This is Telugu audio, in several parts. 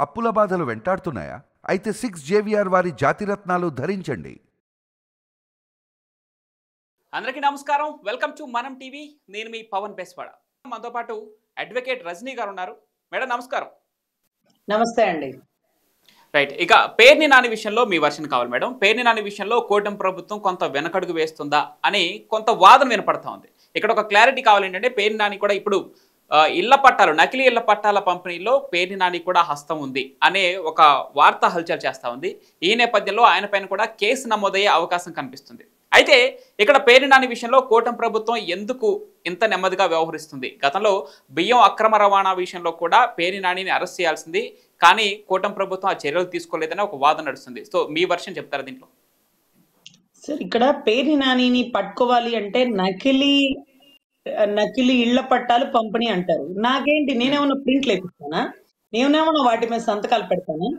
అప్పుల బాధలు వెంటాడుతున్నాయా? అయితే 6 జేవిఆర్ వారి జాతిరత్నాలు ధరించండి. అందరికీ నమస్కారం. వెల్కమ్ టు మనం టీవీ. నేను మీ పవన్ బెస్వాడ. మనతో పాటు అడ్వకేట్ రజనీ గారు ఉన్నారు. మేడం నమస్కారం. నమస్తే అండి. రైట్, ఇక పేర్ని నాని విషయంలో మీ వర్షన్ కావాలి మేడం. పేర్ని నాని విషయంలో కూటమి ప్రభుత్వం కొంత వెనకడుగు వేస్తుందా అని కొంత వాదన వినపడతా ఉంది. ఇక్కడ ఒక క్లారిటీ కావాలి. ఏంటంటే పేర్ని నాని కూడా ఇప్పుడు ఇళ్ల పట్టాలు, నకిలీ ఇళ్ల పట్టాల పంపిణీలో పేర్ని నాని కూడా హస్తం ఉంది అనే ఒక వార్త హల్చల్ చేస్తూ ఉంది. ఈ నేపథ్యంలో ఆయన పైన కూడా కేసు నమోదయ్యే అవకాశం కనిపిస్తుంది. అయితే ఇక్కడ పేర్ని నాని విషయంలో కూటమి ప్రభుత్వం ఎందుకు ఇంత నెమ్మదిగా వ్యవహరిస్తుంది? గతంలో బియ్యం అక్రమ రవాణా విషయంలో కూడా పేర్ని నానిని అరెస్ట్ చేయాల్సింది, కానీ కూటమి ప్రభుత్వం ఆ చర్యలు తీసుకోలేదని ఒక వాదన నడుస్తుంది. సో మీ వర్షన్ చెప్తారా దీంట్లో? సార్, ఇక్కడ పేర్ని నానిని పట్టుకోవాలి అంటే నకిలీ ఇళ్ల పట్టాలు పంపిణీ అంటారు. నాకేంటి, నేనేమన్నా ప్రింట్ లేపిస్తానా? నేనేమన్నా వాటి మీద సంతకాలు పెడతానా?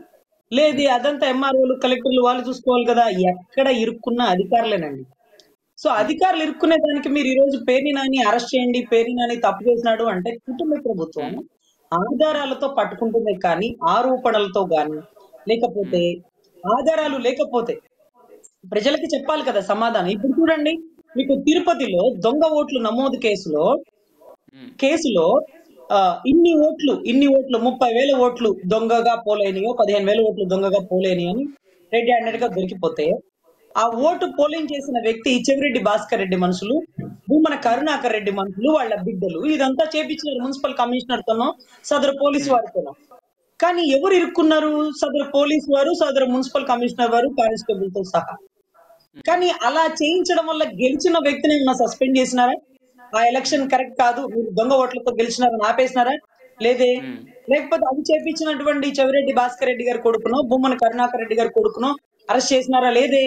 లేదు, అదంతా ఎంఆర్ఓలు కలెక్టర్లు వాళ్ళు చూసుకోవాలి కదా. ఎక్కడ ఇరుక్కున్న అధికారులేనండి. సో అధికారులు ఇరుక్కునే దానికి మీరు ఈ రోజు పేర్ని నాని అరెస్ట్ చేయండి, పేర్ని నాని తప్పు చేసినాడు అంటే కుటుంబ ప్రభుత్వం ఆధారాలతో పట్టుకుంటుంది, కానీ ఆరోపణలతో గాని లేకపోతే ఆధారాలు లేకపోతే ప్రజలకి చెప్పాలి కదా సమాధానం. ఇప్పుడు చూడండి, మీకు తిరుపతిలో దొంగ ఓట్లు నమోదు కేసులో ఇన్ని ఓట్లు 30,000 ఓట్లు దొంగగా పోలేనియో, 15,000 ఓట్లు దొంగగా పోలేని అని రెడ్ హ్యాండెడ్ గా దొరికిపోతే, ఆ ఓటు పోలింగ్ చేసిన వ్యక్తి చెవిరెడ్డి భాస్కర్ రెడ్డి మనుషులు, భూమన కరుణాకర్ రెడ్డి మనుషులు, వాళ్ళ బిడ్డలు, ఇదంతా చేపించినారు మున్సిపల్ కమిషనర్ తోనో సదరు పోలీసు వారితోనో. కానీ ఎవరు ఇరుక్కున్నారు? సదరు పోలీసు వారు, సదరు మున్సిపల్ కమిషనర్ వారు, కానిస్టేబుల్ తో సహా. కానీ అలా చేయించడం వల్ల గెలిచిన వ్యక్తిని ఏమన్నా సస్పెండ్ చేసినారా? ఆ ఎలక్షన్ కరెక్ట్ కాదు, మీరు దొంగ ఓట్లతో గెలిచినారని ఆపేసినారా? లేదే. లేకపోతే అది చేపించినటువంటి చెవిరెడ్డి భాస్కర్ రెడ్డి గారి కొడుకునో, భూమన కరుణాకర్ రెడ్డి గారి కొడుకునో అరెస్ట్ చేసినారా? లేదే.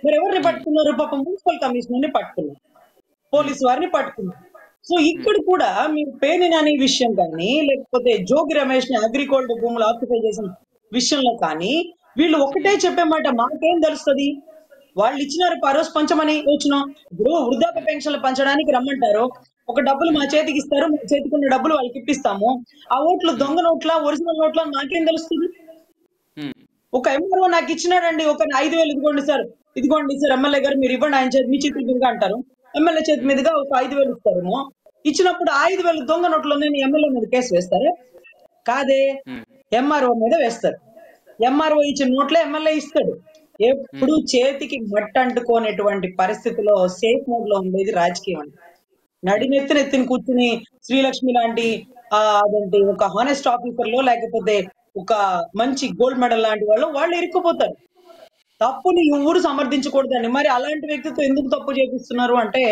మరి ఎవరిని పట్టుకున్నారు? పాపం మున్సిపల్ కమిషనర్ ని పట్టుకున్నారు, పోలీసు వారిని పట్టుకున్నారు. సో ఇక్కడ కూడా మీరు పేర్ని నాని విషయం కానీ, లేకపోతే జోగి రమేష్ ని అగ్రికల్చర్ భూములు ఆక్యుపై చేసిన విషయంలో కానీ వీళ్ళు ఒకటే చెప్పే మాట, మాకేం తెలుస్తుంది, వాళ్ళు ఇచ్చినారు ఆ రోజు పంచమని వచ్చినాం. ఇప్పుడు వృద్ధాప్య పెన్షన్లు పంచడానికి రమ్మంటారు, ఒక డబ్బులు మా చేతికి ఇస్తారు, మా చేతికి ఉన్న డబ్బులు వాళ్ళకి ఇప్పిస్తాము. ఆ ఓట్లు దొంగ నోట్ల ఒరిజినల్ నోట్ల నాకేం తెలుస్తుంది? ఒక ఎంఆర్ఓ నాకు ఇచ్చినాడండి, ఒక 5,000 ఇదిగోండి సార్ ఎమ్మెల్యే గారు మీరు ఇవ్వండి, ఆయన చేతి మీ చేతి మీదుగా అంటారు, ఎమ్మెల్యే చేతి మీదుగా ఒక 5,000 ఇస్తారేమో. ఇచ్చినప్పుడు 5,000 దొంగ నోట్లు నేను ఎమ్మెల్యే మీద కేసు వేస్తారా? కాదే, ఎంఆర్ఓ మీద వేస్తారు. ఎంఆర్ఓ ఇచ్చిన నోట్లే ఎమ్మెల్యే ఇస్తాడు. ఎప్పుడు చేతికి మట్టి అంటుకోనేటువంటి పరిస్థితిలో సేఫ్ మోడ్ లో ఉండేది రాజకీయం అండి. నడినెత్తిన కూర్చుని శ్రీలక్ష్మి లాంటి అదేంటి ఒక హానెస్ట్ ఆఫీసర్ లో, లేకపోతే ఒక మంచి గోల్డ్ మెడల్ లాంటి వాళ్ళు ఇరుక్కుపోతారు. తప్పుని ఎవరు సమర్థించకూడదండి. మరి అలాంటి వ్యక్తితో ఎందుకు తప్పు చేపిస్తున్నారు అంటే,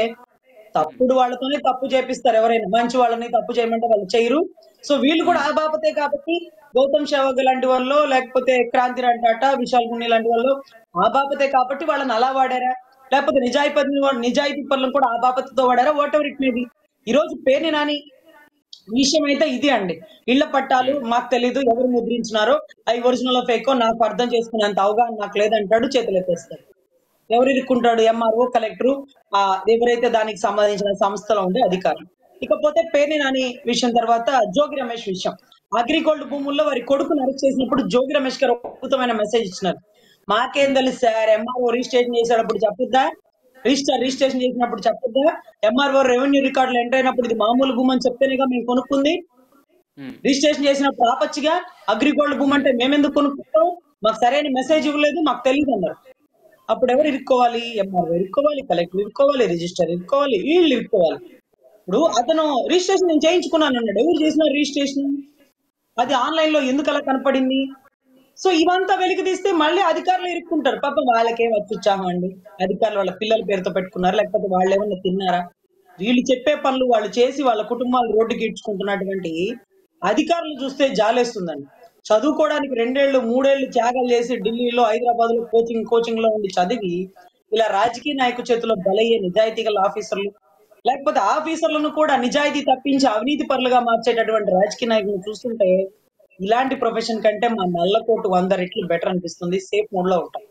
తప్పుడు వాళ్ళతోనే తప్పు చేపిస్తారు. ఎవరైనా మంచి వాళ్ళని తప్పు చేయమంటే వాళ్ళు చేయరు. సో వీళ్ళు కూడా ఆ బాపతే కాబట్టి గౌతమ్ సేవగ్ లాంటి వాళ్ళు, లేకపోతే క్రాంతి టాటా, విశాల్ గున్ని లాంటి వాళ్ళు ఆ బాపతే కాబట్టి వాళ్ళని అలా వాడారా? లేకపోతే నిజాయితీ పనులను కూడా ఆ బాపతతో వాడారా? Whatever it may be. ఈ రోజు పేర్ని నాని విషయం అయితే ఇది అండి. ఇళ్ల పట్టాలు మాకు తెలీదు, ఎవరు ముద్రించినారో, అవి ఒరిజినల్ ఫేకో నాకు అర్థం చేసుకునేంత అవగాహన నాకు లేదంటాడు, చేతులు ఎత్తేస్తాడు. ఎవరు ఇరుక్కుంటాడు? ఎంఆర్ఓ, కలెక్టరు, ఎవరైతే దానికి సంబంధించిన సంస్థలో ఉండే అధికారులు. ఇకపోతే పేర్ని నాని విషయం తర్వాత జోగి రమేష్ విషయం. అగ్రిగోల్డ్ భూముల్లో వారి కొడుకును అరెస్ట్ చేసినప్పుడు జోగి రమేష్ గారు అద్భుతమైన మెసేజ్ ఇచ్చినారు. మాకేం తెలుసు సార్, ఎంఆర్ఓ రిజిస్ట్రేషన్ చేసేటప్పుడు చెప్పొద్దా, రిజిస్ట్రేషన్ చేసినప్పుడు చెప్పొద్దా, ఎంఆర్ఓ రెవెన్యూ రికార్డులు ఎంటర్ అయినప్పుడు ఇది మామూలు భూమి అని చెప్తేనేగా మేము కొనుక్కుంది, రిజిస్ట్రేషన్ చేసినప్పుడు ఆపచ్చిగా, అగ్రిగోల్డ్ భూమి అంటే మేమెందుకు కొనుక్కుంటాం, మాకు సరైన మెసేజ్ ఇవ్వలేదు, మాకు తెలియదు అన్నారు. అప్పుడు ఎవరు ఇరుక్కోవాలి? ఎంఆర్ఓ ఇరుక్కోవాలి, కలెక్టర్ ఇరుక్కోవాలి, రిజిస్టర్ ఇరుక్కోవాలి, వీళ్ళు ఇరుక్కోవాలి. ఇప్పుడు అతను రిజిస్ట్రేషన్ నేను చేయించుకున్నాను అన్నాడు, ఎవరు చేసిన రిజిస్ట్రేషన్? అది ఆన్లైన్ లో ఎందుకు అలా కనపడింది? సో ఇవంతా వెలికి తీస్తే మళ్ళీ అధికారులు ఇరుక్కుంటారు. పాపం వాళ్ళకేం వచ్చుచ్చాహం అండి, అధికారులు వాళ్ళ పిల్లల పేరుతో పెట్టుకున్నారు, లేకపోతే వాళ్ళు ఏమన్నా తిన్నారా? వీళ్ళు చెప్పే పనులు వాళ్ళు చేసి వాళ్ళ కుటుంబాలు రోడ్డుకి ఇడ్చుకుంటున్నటువంటి అధికారులు చూస్తే జాలేస్తుందండి. చదువుకోవడానికి 2 ఏళ్ళు 3 ఏళ్ళు త్యాగాలు చేసి ఢిల్లీలో, హైదరాబాద్ లో కోచింగ్ లో ఉండి చదివి ఇలా రాజకీయ నాయకు చేతిలో బలయ్యే నిజాయితీ గల ఆఫీసర్లు, లేకపోతే ఆఫీసర్లను కూడా నిజాయితీ తప్పించి అవినీతి పరులుగా మార్చేటటువంటి రాజకీయ నాయకులను చూస్తుంటే ఇలాంటి ప్రొఫెషన్ కంటే మా నల్లకోటు 100 రెట్లు బెటర్ అనిపిస్తుంది. సేఫ్ మోడ్ లో ఉంటాం.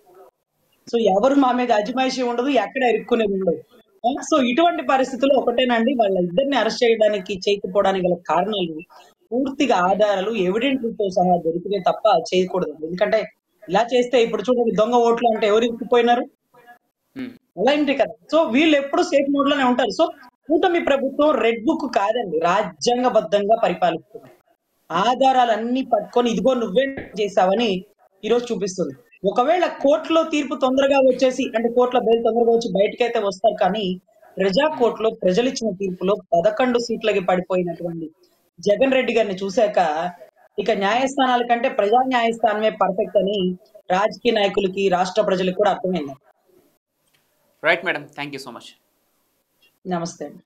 సో ఎవరు మా మీద అజమాయిషీ ఉండదు, ఎక్కడ ఇరుక్కునేది ఉండదు. సో ఇటువంటి పరిస్థితుల్లో ఒకటేనండి, వాళ్ళ ఇద్దరిని అరెస్ట్ చేయడానికి చేయకపోవడానికి గల కారణాలు పూర్తిగా ఆధారాలు ఎవిడెంట్లతో సహా దొరికితే తప్ప చేయకూడదు. ఎందుకంటే ఇలా చేస్తే ఇప్పుడు చూడండి, దొంగ ఓట్లు అంటే ఎవరు ఇరుక్కుపోయినారు, ఉమ్, అలాంటి కదా. సో వీళ్ళు ఎప్పుడు సేఫ్ మోడ్ లోనే ఉంటారు. సో కూటమి ప్రభుత్వం రెడ్ బుక్ కాదండి, రాజ్యాంగబద్ధంగా పరిపాలిస్తుంది. ఆధారాలన్నీ పట్టుకొని ఇదిగో నువ్వే చేసావని ఈరోజు చూపిస్తుంది. ఒకవేళ కోర్టులో తీర్పు తొందరగా వచ్చేసి, అంటే కోర్టులో బెయిల్ తొందరగా వచ్చి బయటకైతే వస్తారు, కానీ ప్రజా కోర్టులో ప్రజలు ఇచ్చిన తీర్పులో 11 సీట్లకి పడిపోయినటువంటి జగన్ రెడ్డి గారిని చూశాక ఇక న్యాయస్థానాల కంటే ప్రజా న్యాయస్థానమే పర్ఫెక్ట్ అని రాజకీయ నాయకులకి, రాష్ట్ర ప్రజలకు కూడా అర్థమైంది. Right madam, thank you so much. నమస్తే అండి.